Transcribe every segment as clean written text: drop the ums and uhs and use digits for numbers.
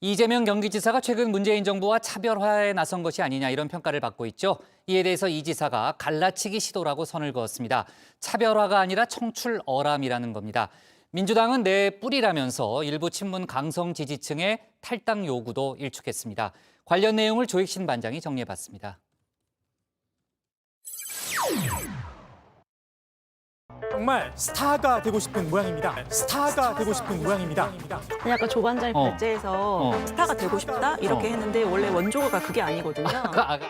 이재명 경기지사가 최근 문재인 정부와 차별화에 나선 것이 아니냐 이런 평가를 받고 있죠. 이에 대해서 이 지사가 갈라치기 시도라고 선을 그었습니다. 차별화가 아니라 청출어람이라는 겁니다. 민주당은 내 뿌리라면서 일부 친문 강성 지지층의 탈당 요구도 일축했습니다. 관련 내용을 조익신 반장이 정리해봤습니다. 정말 스타가 되고 싶은 모양입니다. 스타가 되고 싶은 모양입니다. 약간 조반장이 발제해서 스타가 되고 싶다 이렇게 했는데 원래 원조가 그게 아니거든요.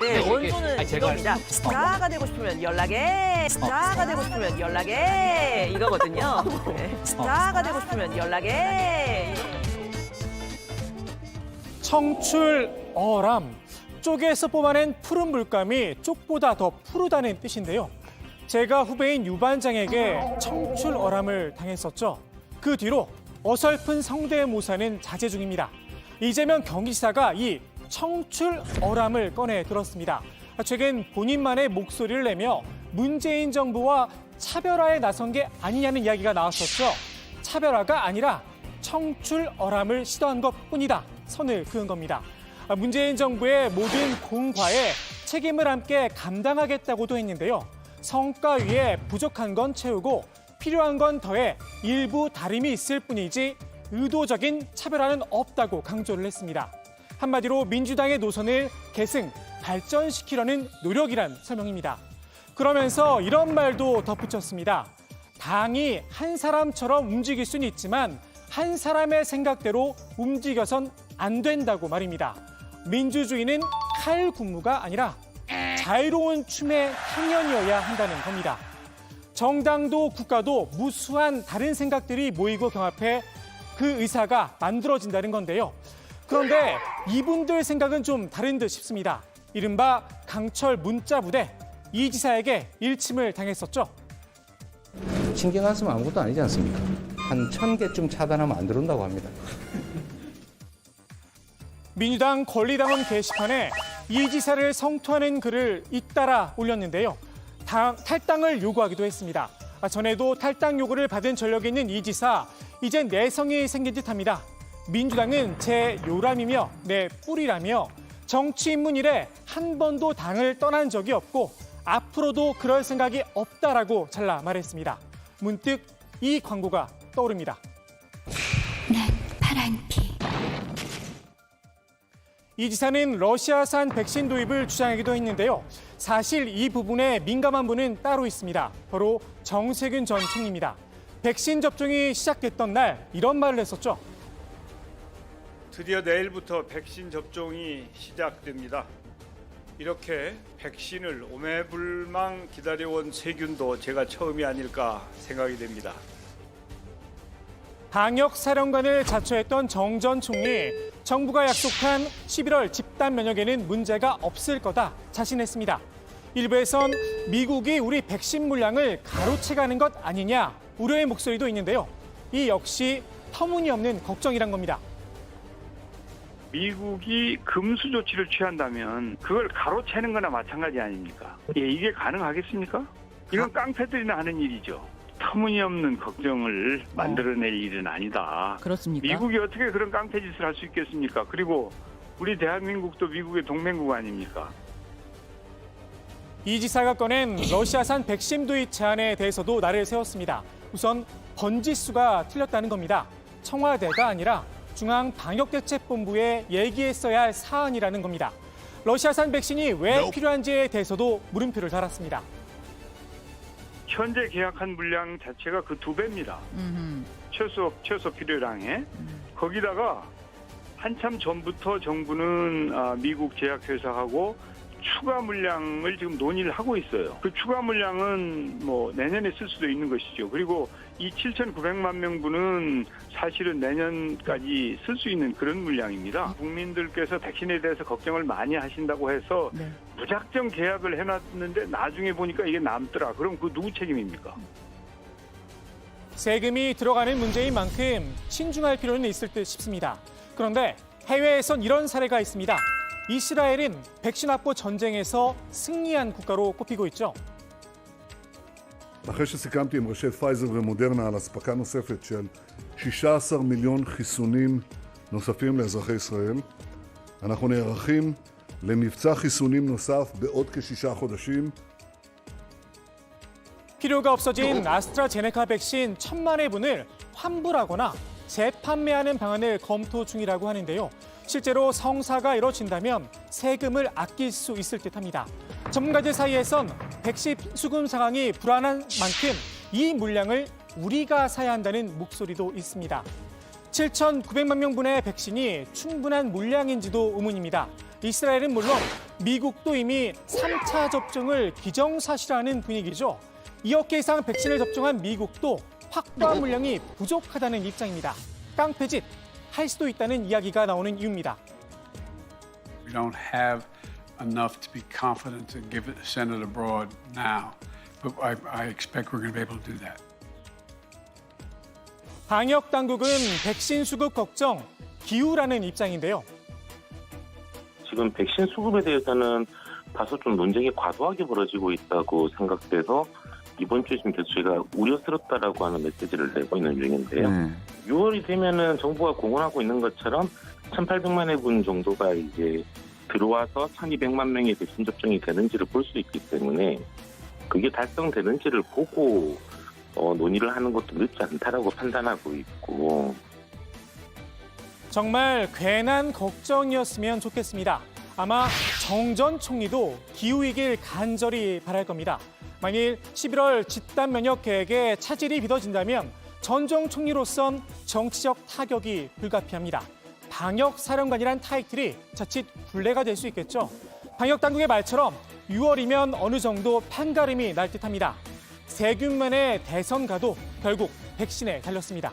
네, 원조는 이겁니다. 스타가 되고 싶으면 연락해. 스타가 되고 싶으면 연락해. 이거거든요. 네. 스타가 되고 싶으면 연락해. 청출어람, 쪽에서 뽑아낸 푸른 물감이 쪽보다 더 푸르다는 뜻인데요. 제가 후배인 유 반장에게 청출어람을 당했었죠. 그 뒤로 어설픈 성대모사는 자제 중입니다. 이재명 경기지사가 이 청출어람을 꺼내 들었습니다. 최근 본인만의 목소리를 내며 문재인 정부와 차별화에 나선 게 아니냐는 이야기가 나왔었죠. 차별화가 아니라 청출어람을 시도한 것뿐이다. 선을 그은 겁니다. 문재인 정부의 모든 공과에 책임을 함께 감당하겠다고도 했는데요. 성과 위에 부족한 건 채우고 필요한 건 더해 일부 다름이 있을 뿐이지 의도적인 차별화는 없다고 강조를 했습니다. 한마디로 민주당의 노선을 계승, 발전시키려는 노력이란 설명입니다. 그러면서 이런 말도 덧붙였습니다. 당이 한 사람처럼 움직일 수는 있지만 한 사람의 생각대로 움직여선 안 된다고 말입니다. 민주주의는 칼군무가 아니라 자유로운 춤의 향연이어야 한다는 겁니다. 정당도 국가도 무수한 다른 생각들이 모이고 경합해 그 의사가 만들어진다는 건데요. 그런데 이분들 생각은 좀 다른 듯 싶습니다. 이른바 강철 문자 부대, 이 지사에게 일침을 당했었죠. 신경 안 쓰면 아무것도 아니지 않습니까? 한 1000개쯤 차단하면 안 들어온다고 합니다. 민주당 권리당원 게시판에 이 지사를 성토하는 글을 잇따라 올렸는데요. 탈당을 요구하기도 했습니다. 전에도 탈당 요구를 받은 전력이 있는 이 지사, 이제 내성이 생긴 듯합니다. 민주당은 제 요람이며 내 뿌리라며 정치 입문 이래 한 번도 당을 떠난 적이 없고 앞으로도 그럴 생각이 없다라고 잘라 말했습니다. 문득 이 광고가 떠오릅니다. 난 파란 피. 이 지사는 러시아산 백신 도입을 주장하기도 했는데요. 사실 이 부분에 민감한 분은 따로 있습니다. 바로 정세균 전 총리입니다. 백신 접종이 시작됐던 날 이런 말을 했었죠. 드디어 내일부터 백신 접종이 시작됩니다. 이렇게 백신을 오매불망 기다려온 세균도 제가 처음이 아닐까 생각이 됩니다. 방역사령관을 자처했던 정 전 총리, 정부가 약속한 11월 집단 면역에는 문제가 없을 거다 자신했습니다. 일부에선 미국이 우리 백신 물량을 가로채가는 것 아니냐 우려의 목소리도 있는데요. 이 역시 터무니없는 걱정이란 겁니다. 미국이 금수 조치를 취한다면 그걸 가로채는 거나 마찬가지 아닙니까? 이게 가능하겠습니까? 이건 깡패들이나 하는 일이죠. 터무니없는 걱정을 만들어낼 일은 아니다. 그렇습니까? 미국이 어떻게 그런 깡패 짓을 할 수 있겠습니까? 그리고 우리 대한민국도 미국의 동맹국 아닙니까? 이 지사가 꺼낸 러시아산 백신 도입 제안에 대해서도 날을 세웠습니다. 우선 번지수가 틀렸다는 겁니다. 청와대가 아니라 중앙방역대책본부에 얘기했어야 할 사안이라는 겁니다. 러시아산 백신이 왜 필요한지에 대해서도 물음표를 달았습니다. 현재 계약한 물량 자체가 그 2배입니다. 최소 필요량에. 거기다가 한참 전부터 정부는 미국 제약회사하고 추가 물량을 지금 논의를 하고 있어요. 그 추가 물량은 뭐 내년에 쓸 수도 있는 것이죠. 그리고 이 7,900만 명분은 사실은 내년까지 쓸 수 있는 그런 물량입니다. 국민들께서 백신에 대해서 걱정을 많이 하신다고 해서 무작정 계약을 해놨는데 나중에 보니까 이게 남더라. 그럼 그 누구 책임입니까? 세금이 들어가는 문제인 만큼 신중할 필요는 있을 듯 싶습니다. 그런데 해외에선 이런 사례가 있습니다. 이스라엘은 백신 확보 전쟁에서 승리한 국가로 꼽히고 있죠. אחרי שסיכמתי עם ראשי פייזר ומודרנה על אספקה נוספת של 16 מיליון חיסונים נוספים לאזרחי ישראל. אנחנו נערכים למבצע חיסונים נוסף בעוד כ6 חודשים. 필요가 없어진 아스트라제네카 백신 1,000만 회분을 환불하거나 재판매하는 방안을 검토 중이라고 하는데요. 실제로 성사가 이뤄진다면 세금을 아낄 수 있을 듯합니다. 전문가들 사이에선 백신 수급 상황이 불안한 만큼 이 물량을 우리가 사야 한다는 목소리도 있습니다. 7,900만 명분의 백신이 충분한 물량인지도 의문입니다. 이스라엘은 물론 미국도 이미 3차 접종을 기정사실화하는 분위기죠. 2억 개 이상 백신을 접종한 미국도 확보한 물량이 부족하다는 입장입니다. 깡패짓 할 수도 있다는 이야기가 나오는 이유입니다. We don't have enough to be confident to send it abroad now, but I expect we're going to be able to do that. 방역 당국은 백신 수급 걱정 기우라는 입장인데요. 지금 백신 수급에 대해서는 다소 좀 논쟁이 과도하게 벌어지고 있다고 생각돼서 이번 주에 지금 계속 저희가 우려스럽다라고 하는 메시지를 내고 있는 중인데요. 6월이 되면은 정부가 공언하고 있는 것처럼 1,800만 회분 정도가 이제 들어와서 1,200만 명의 백신 접종이 되는지를 볼 수 있기 때문에 그게 달성되는지를 보고 논의를 하는 것도 늦지 않다라고 판단하고 있고. 정말 괜한 걱정이었으면 좋겠습니다. 아마 정 전 총리도 기우이길 간절히 바랄 겁니다. 만일 11월 집단 면역 계획에 차질이 빚어진다면 전 정 총리로선 정치적 타격이 불가피합니다. 방역 사령관이란 타이틀이 자칫 굴레가 될 수 있겠죠. 방역 당국의 말처럼 6월이면 어느 정도 판가름이 날 듯합니다. 세균만의 대선 가도 결국 백신에 달렸습니다.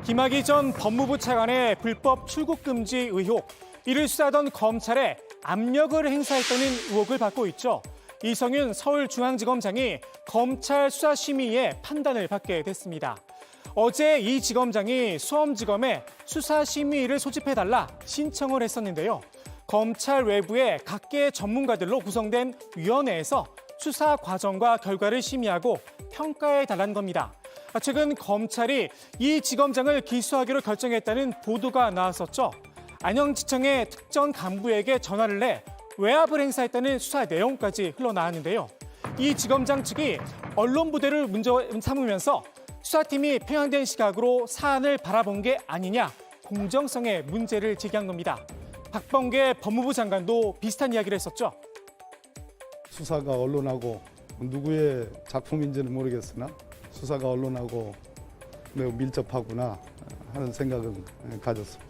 김학의 전 법무부 차관의 불법 출국 금지 의혹, 이를 수사하던 검찰에 압력을 행사했다는 의혹을 받고 있죠. 이성윤 서울중앙지검장이 검찰 수사심의의 판단을 받게 됐습니다. 어제 이 지검장이 수험지검에 수사심의를 소집해달라 신청을 했었는데요. 검찰 외부의 각계 전문가들로 구성된 위원회에서 수사 과정과 결과를 심의하고 평가해달라는 겁니다. 최근 검찰이 이 지검장을 기소하기로 결정했다는 보도가 나왔었죠. 안양지청의 특정 간부에게 전화를 내 외압을 행사했다는 수사 내용까지 흘러나왔는데요. 이 지검장 측이 언론 부대를 문제 삼으면서 수사팀이 편향된 시각으로 사안을 바라본 게 아니냐, 공정성에 문제를 제기한 겁니다. 박범계 법무부 장관도 비슷한 이야기를 했었죠. 수사가 언론하고 누구의 작품인지는 모르겠으나 수사가 언론하고 매우 밀접하구나 하는 생각은 가졌습니다.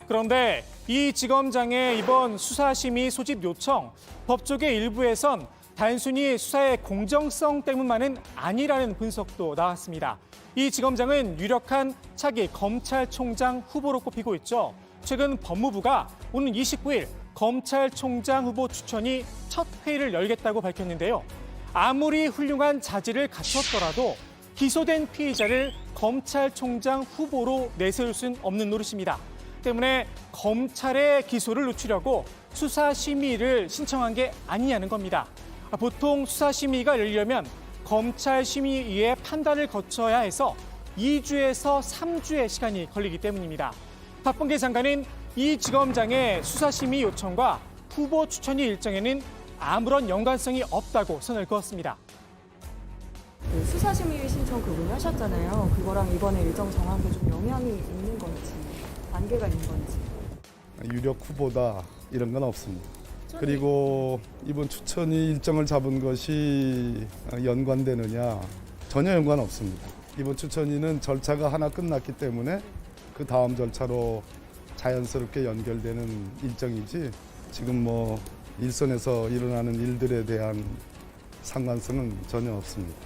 그런데 이 지검장의 이번 수사심의 소집 요청, 법조계 일부에선 단순히 수사의 공정성 때문만은 아니라는 분석도 나왔습니다. 이 지검장은 유력한 차기 검찰총장 후보로 꼽히고 있죠. 최근 법무부가 오는 29일 검찰총장 후보 추천이 첫 회의를 열겠다고 밝혔는데요. 아무리 훌륭한 자질을 갖췄더라도 기소된 피의자를 검찰총장 후보로 내세울 수는 없는 노릇입니다. 때문에 검찰의 기소를 늦추려고 수사심의를 신청한 게 아니냐는 겁니다. 보통 수사심의가 열리려면 검찰심의위의 판단을 거쳐야 해서 2주에서 3주의 시간이 걸리기 때문입니다. 박범계 장관은 이 지검장의 수사심의 요청과 후보 추천이 일정에는 아무런 연관성이 없다고 선을 그었습니다. 수사심의 신청 그분이 하셨잖아요. 그거랑 이번에 일정 정한 게 좀 영향이 있는 건지, 관계가 있는 건지. 유력 후보다 이런 건 없습니다. 그리고 이번 추천이 일정을 잡은 것이 연관되느냐, 전혀 연관 없습니다. 이번 추천위는 절차가 하나 끝났기 때문에 그 다음 절차로 자연스럽게 연결되는 일정이지, 지금 뭐 일선에서 일어나는 일들에 대한 상관성은 전혀 없습니다.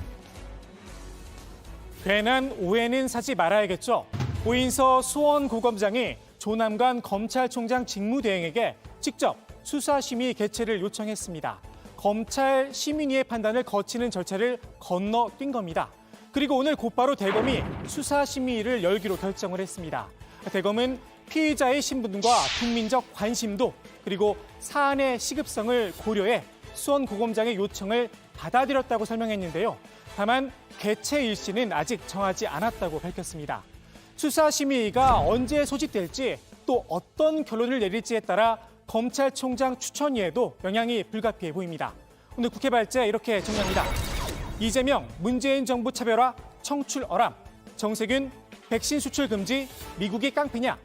괜한 오해는 사지 말아야겠죠. 오인서 수원고검장이 조남관 검찰총장 직무대행에게 직접 수사심의 개최를 요청했습니다. 검찰 심의위의 판단을 거치는 절차를 건너뛴 겁니다. 그리고 오늘 곧바로 대검이 수사심의를 열기로 결정을 했습니다. 대검은 피의자의 신분과 국민적 관심도 그리고 사안의 시급성을 고려해 수원고검장의 요청을 받아들였다고 설명했는데요. 다만 개최 일시는 아직 정하지 않았다고 밝혔습니다. 수사심의가 언제 소집될지 또 어떤 결론을 내릴지에 따라 검찰총장 추천위에도 영향이 불가피해 보입니다. 오늘 국회 발제 이렇게 정리합니다. 이재명, 문재인 정부 차별화, 청출 어람, 정세균, 백신 수출 금지, 미국이 깡패냐?